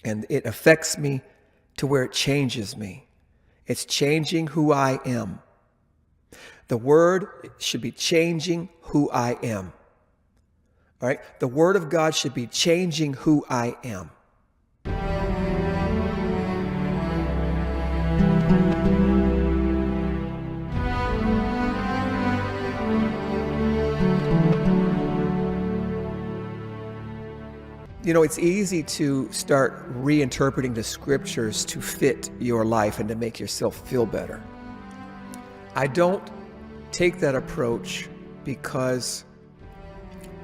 and it affects me to where it changes me. It's changing who I am. The word should be changing who I am. All right? The word of God should be changing who I am. You know, it's easy to start reinterpreting the scriptures to fit your life and to make yourself feel better. I don't take that approach because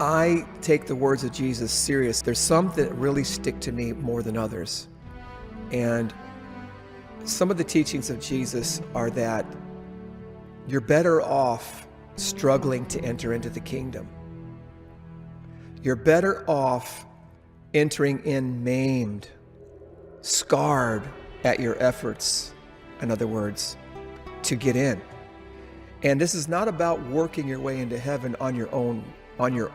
I take the words of Jesus serious. There's some that really stick to me more than others. And some of the teachings of Jesus are that you're better off struggling to enter into the kingdom. You're better off entering in maimed, scarred at your efforts, in other words, to get in. And this is not about working your way into heaven on your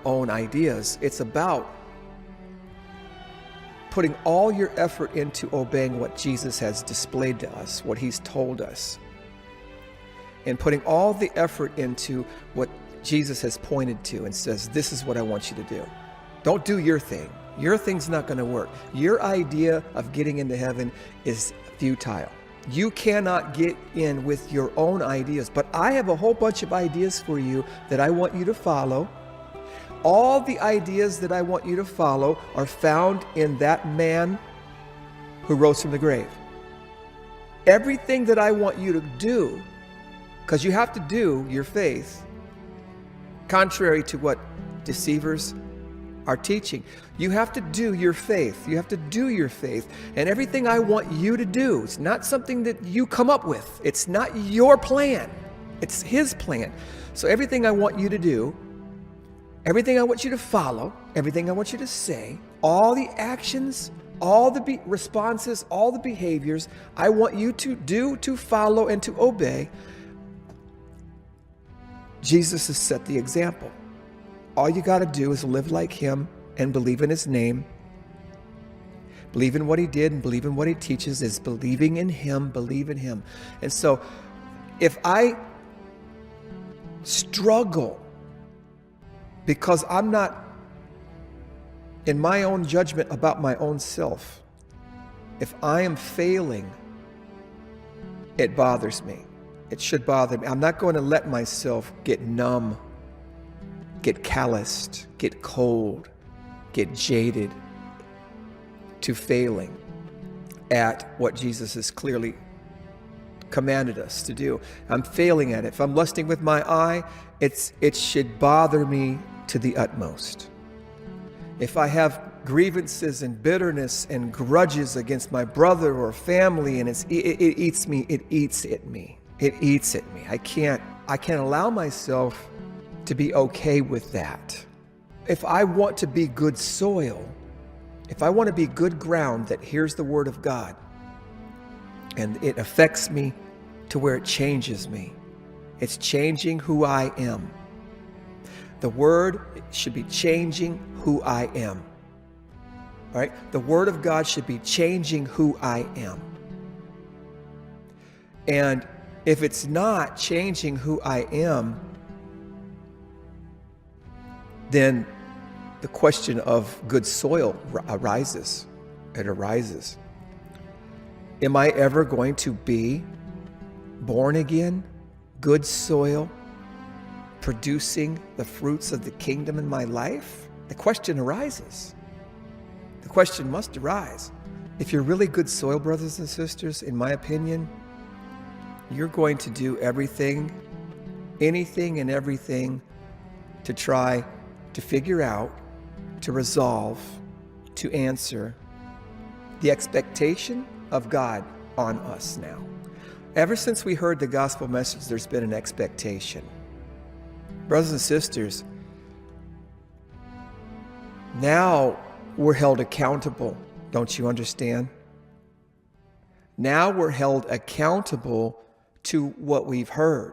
own ideas. It's about putting all your effort into obeying what Jesus has displayed to us, what he's told us, and putting all the effort into what Jesus has pointed to and says, this is what I want you to do. Don't do your thing. Your thing's not going to work. Your idea of getting into heaven is futile. You cannot get in with your own ideas, but I have a whole bunch of ideas for you that I want you to follow. All the ideas that I want you to follow are found in that man who rose from the grave. Everything that I want you to do, because you have to do your faith, contrary to what deceivers are teaching. You have to do your faith. You have to do your faith. And everything I want you to do, it's not something that you come up with. It's not your plan. It's his plan. So everything I want you to do, everything I want you to follow, everything I want you to say, all the actions, all the responses, all the behaviors I want you to do, to follow, and to obey, Jesus has set the example. All you got to do is live like him and believe in his name. Believe in what he did and believe in what he teaches is believing in him, believe in him. And so if I struggle because I'm not in my own judgment about my own self, if I am failing, it bothers me. It should bother me. I'm not going to let myself get numb, get calloused, get cold, get jaded to failing at what Jesus has clearly commanded us to do. I'm failing at it. If I'm lusting with my eye, it should bother me to the utmost. If I have grievances and bitterness and grudges against my brother or family and it eats me, it eats at me. It eats at me. I can't allow myself to be okay with that. If I want to be good soil, if I want to be good ground that hears the word of God and it affects me to where it changes me, it's changing who I am. The word should be changing who I am. All right? The word of God should be changing who I am. And if it's not changing who I am, then the question of good soil arises. It arises. Am I ever going to be born again, good soil, producing the fruits of the kingdom in my life? The question arises. The question must arise. If you're really good soil, brothers and sisters, in my opinion, you're going to do everything, anything and everything to try to figure out, to resolve, to answer the expectation of God on us now. Ever since we heard the gospel message, there's been an expectation. Brothers and sisters, now we're held accountable, don't you understand? Now we're held accountable to what we've heard.